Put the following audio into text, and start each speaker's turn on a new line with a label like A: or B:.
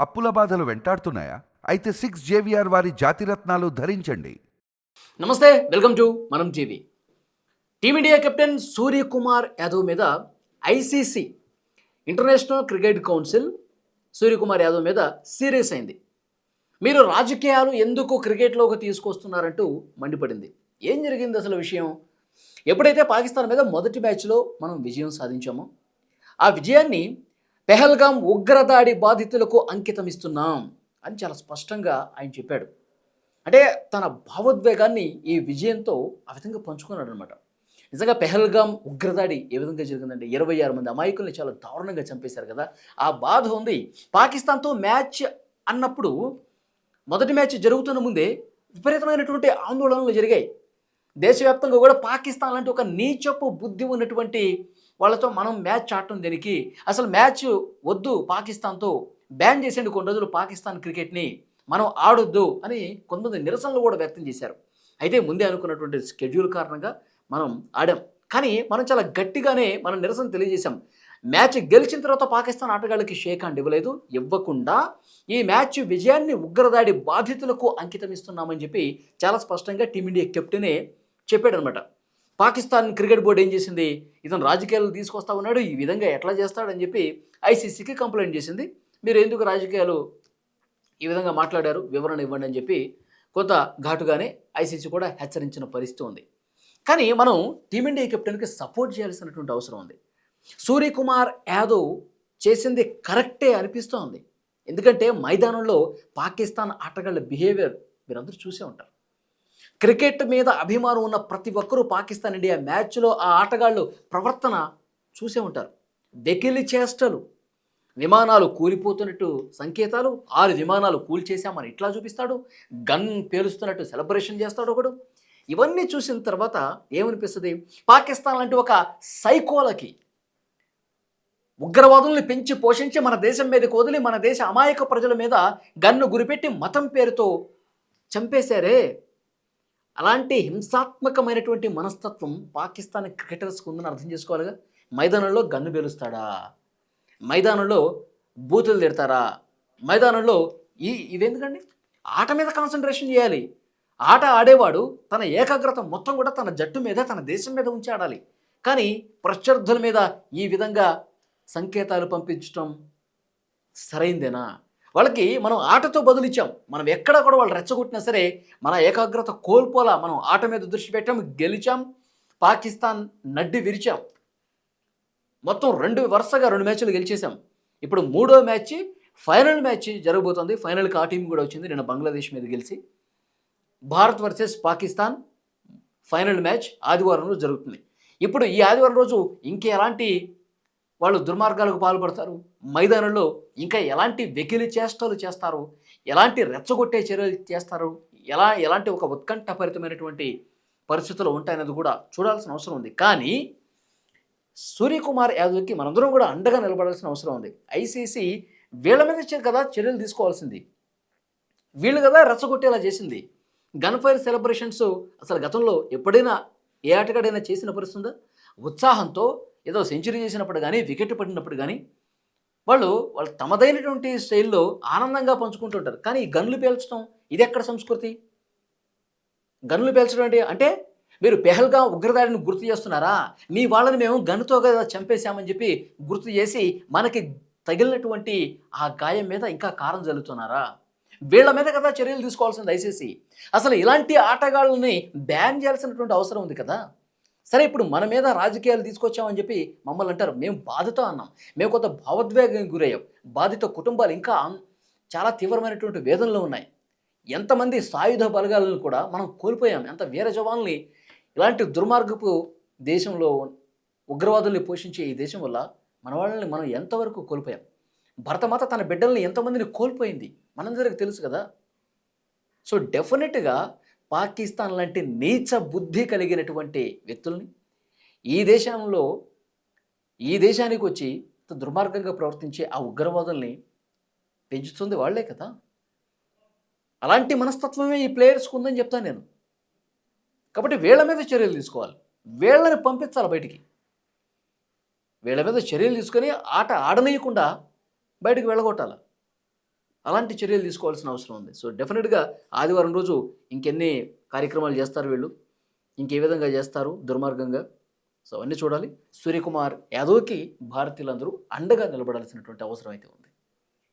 A: అప్పుల బాధలు వెంటాడుతున్నాయా? అయితే 6 జేవిఆర్ వారి జాతిరత్నాలు ధరించండి.
B: నమస్తే, welcome to Manam TV. Team India captain Suryakumar Yadav మీద ICC international cricket council Suryakumar Yadav మీద సీరియస్ అయింది. మీరు రాజకీయాలు ఎందుకు క్రికెట్లోకి తీసుకొస్తున్నారంటూ మండిపడింది. ఏం జరిగింది అసలు విషయం? ఎప్పుడైతే పాకిస్తాన్ మీద మొదటి మ్యాచ్లో మనం విజయం సాధించామో ఆ విజయాన్ని పెహల్గాం ఉగ్రదాడి బాధితులకు అంకితం ఇస్తున్నాం అని చాలా స్పష్టంగా ఆయన చెప్పాడు. అంటే తన భావోద్వేగాన్ని ఈ విజయంతో ఆ విధంగా పంచుకున్నాడు అనమాట. నిజంగా పెహల్గాం ఉగ్రదాడి ఏ విధంగా జరిగిందంటే 26 మంది అమాయకుల్ని చాలా దారుణంగా చంపేశారు కదా. ఆ బాధ ఉంది. పాకిస్తాన్తో మ్యాచ్ అన్నప్పుడు మొదటి మ్యాచ్ జరుగుతున్న ముందే విపరీతమైనటువంటి ఆందోళనలు జరిగాయి. దేశవ్యాప్తంగా కూడా పాకిస్తాన్ లాంటి ఒక నీచపు బుద్ధి ఉన్నటువంటి వాళ్ళతో మనం మ్యాచ్ ఆడటం దేనికి, అసలు మ్యాచ్ వద్దు, పాకిస్తాన్తో బ్యాన్ చేసేందుకు కొన్ని రోజులు పాకిస్తాన్ క్రికెట్ని మనం ఆడొద్దు అని కొంతమంది నిరసనలు కూడా వ్యక్తం చేశారు. అయితే ముందే అనుకున్నటువంటి షెడ్యూల్ కారణంగా మనం ఆడాం, కానీ మనం చాలా గట్టిగానే మనం నిరసన తెలియజేశాం. మ్యాచ్ గెలిచిన తర్వాత పాకిస్తాన్ ఆటగాళ్ళకి షేక్ హ్యాండ్ ఇవ్వకుండా ఈ మ్యాచ్ విజయాన్ని ఉగ్రదాడి బాధితులకు అంకితం ఇస్తున్నామని చెప్పి చాలా స్పష్టంగా టీమిండియా కెప్టెనే చెప్పాడనమాట. పాకిస్తాన్ క్రికెట్ బోర్డు ఏం చేసింది, ఇతను రాజకీయాలు తీసుకొస్తా ఉన్నాడు, ఈ విధంగా ఎట్లా చేస్తాడని చెప్పి ఐసీసీకి కంప్లైంట్ చేసింది. మీరు ఎందుకు రాజకీయాలు ఈ విధంగా మాట్లాడారు, వివరణ ఇవ్వండి అని చెప్పి కొంత ఘాటుగానే ఐసీసీ కూడా హెచ్చరించిన పరిస్థితి ఉంది. కానీ మనం టీమిండియా కెప్టెన్కి సపోర్ట్ చేయాల్సినటువంటి అవసరం ఉంది. సూర్యకుమార్ యాదవ్ చేసింది కరెక్టే అనిపిస్తోంది. ఎందుకంటే మైదానంలో పాకిస్తాన్ ఆటగాళ్ళ బిహేవియర్ మీరందరూ చూసే ఉంటారు. క్రికెట్ మీద అభిమానం ఉన్న ప్రతి ఒక్కరూ పాకిస్తాన్ ఇండియా మ్యాచ్లో ఆ ఆటగాళ్ళు ప్రవర్తన చూసే ఉంటారు. వెకిలి చేష్టలు, విమానాలు కూలిపోతున్నట్టు సంకేతాలు, 6 విమానాలు కూల్చేశామని ఇట్లా చూపిస్తాడు, గన్ పేలుస్తున్నట్టు సెలబ్రేషన్ చేస్తాడు ఒకడు. ఇవన్నీ చూసిన తర్వాత ఏమనిపిస్తుంది, పాకిస్తాన్ లాంటి ఒక సైకోలకి ఉగ్రవాదుల్ని పెంచి పోషించి మన దేశం మీదకి వదిలి మన దేశ అమాయక ప్రజల మీద గన్ను గురిపెట్టి మతం పేరుతో చంపేశారే, అలాంటి హింసాత్మకమైనటువంటి మనస్తత్వం పాకిస్తాన్ క్రికెటర్స్కి ఉందని అర్థం చేసుకోవాలిగా. మైదానంలో గన్ను పేలుస్తాడా, మైదానంలో బూతులు తిడతారా, మైదానంలో ఇవెందుకండి? ఆట మీద కాన్సన్ట్రేషన్ చేయాలి. ఆట ఆడేవాడు తన ఏకాగ్రత మొత్తం కూడా తన జట్టు మీద, తన దేశం మీద ఉంచి ఆడాలి. కానీ ప్రత్యర్థుల మీద ఈ విధంగా సంకేతాలు పంపించడం సరైందేనా? వాళ్ళకి మనం ఆటతో బదులిచ్చాం. మనం ఎక్కడ కూడా వాళ్ళు రెచ్చగొట్టినా సరే మన ఏకాగ్రత కోల్పోలా. మనం ఆట మీద దృష్టి పెట్టాం, గెలిచాం, పాకిస్తాన్ నడ్డి విరిచాం. మొత్తం వరుసగా 2 మ్యాచ్లు గెలిచేసాం. ఇప్పుడు 3వ మ్యాచ్ ఫైనల్ మ్యాచ్ జరగబోతోంది. ఫైనల్కి ఆ టీం కూడా వచ్చింది. నిన్న బంగ్లాదేశ్ మీద గెలిచి Bharat versus Pakistan final match ఆదివారం రోజు జరుగుతుంది. ఇప్పుడు ఈ ఆదివారం రోజు ఇంకెలాంటి వాళ్ళు దుర్మార్గాలకు పాల్పడతారు, మైదానంలో ఇంకా ఎలాంటి వెకిలి చేష్టలు చేస్తారు, ఎలాంటి రెచ్చగొట్టే చర్యలు చేస్తారు, ఎలాంటి ఒక ఉత్కంఠభరితమైనటువంటి పరిస్థితులు ఉంటాయనేది కూడా చూడాల్సిన అవసరం ఉంది. కానీ సూర్యకుమార్ యాదవ్కి మనందరం కూడా అండగా నిలబడాల్సిన అవసరం ఉంది. ఐసీసీ వీళ్ళ మీద కదా చర్యలు తీసుకోవాల్సింది, వీళ్ళు కదా రెచ్చగొట్టేలా చేసింది. గన్ ఫైర్ సెలబ్రేషన్స్ అసలు గతంలో ఎప్పుడైనా ఏ ఆటగాడైనా చేసిన పరిస్థితుందా? ఉత్సాహంతో ఏదో సెంచరీ చేసినప్పుడు కానీ, వికెట్ పడినప్పుడు కానీ వాళ్ళు తమదైనటువంటి స్టైల్లో ఆనందంగా పంచుకుంటుంటారు. కానీ ఈ గన్లు పేల్చడం ఇది ఎక్కడ సంస్కృతి? గన్లు పేల్చడం అంటే మీరు పెహల్గాం ఉగ్రదాడిని గుర్తు చేస్తున్నారా? మీ వాళ్ళని మేము గన్నుతో కదా చంపేశామని చెప్పి గుర్తు చేసి మనకి తగిలినటువంటి ఆ గాయం మీద ఇంకా కారం జల్లుతున్నారా? వీళ్ళ మీద కదా చర్యలు తీసుకోవాల్సింది ఐసీసీ. అసలు ఇలాంటి ఆటగాళ్ళని బ్యాన్ చేయాల్సినటువంటి అవసరం ఉంది కదా. సరే, ఇప్పుడు మన మీద రాజకీయాలు తీసుకొచ్చామని చెప్పి మమ్మల్ని అంటారు. మేము బాధతో అన్నాం, మేము కొంత భావోద్వేగం గురయ్యాం. బాధిత కుటుంబాలు ఇంకా చాలా తీవ్రమైనటువంటి వేదనలో ఉన్నాయి. ఎంతమంది సాయుధ బలగాలను కూడా మనం కోల్పోయాం, ఎంత వీర జవాన్లని ఇలాంటి దుర్మార్గపు దేశంలో ఉగ్రవాదుల్ని పోషించే ఈ దేశం వల్ల మన వాళ్ళని మనం ఎంతవరకు కోల్పోయాం. భరతమాత తన బిడ్డల్ని ఎంతమందిని కోల్పోయింది మనందరికీ తెలుసు కదా. సో డెఫినెట్గా పాకిస్తాన్ లాంటి నీచ బుద్ధి కలిగినటువంటి వ్యక్తుల్ని ఈ దేశానికి వచ్చి దుర్మార్గంగా ప్రవర్తించే ఆ ఉగ్రవాదుల్ని పెంచుతుంది వాళ్లే కదా. అలాంటి మనస్తత్వమే ఈ ప్లేయర్స్కి ఉందని చెప్తాను నేను. కాబట్టి వీళ్ళ మీద చర్యలు తీసుకోవాలి, వీళ్ళని పంపించాలి బయటికి. వీళ్ళ మీద చర్యలు తీసుకొని ఆట ఆడనీయకుండా బయటకు వెళ్ళగొట్టాలి. అలాంటి చర్యలు తీసుకోవాల్సిన అవసరం ఉంది. సో డెఫినెట్గా ఆదివారం రోజు ఇంకెన్ని కార్యక్రమాలు చేస్తారు వీళ్ళు, ఇంకే విధంగా చేస్తారు దుర్మార్గంగా, సో అవన్నీ చూడాలి. సూర్యకుమార్ యాదవ్కి భారతీయులందరూ అండగా నిలబడాల్సినటువంటి అవసరం అయితే ఉంది.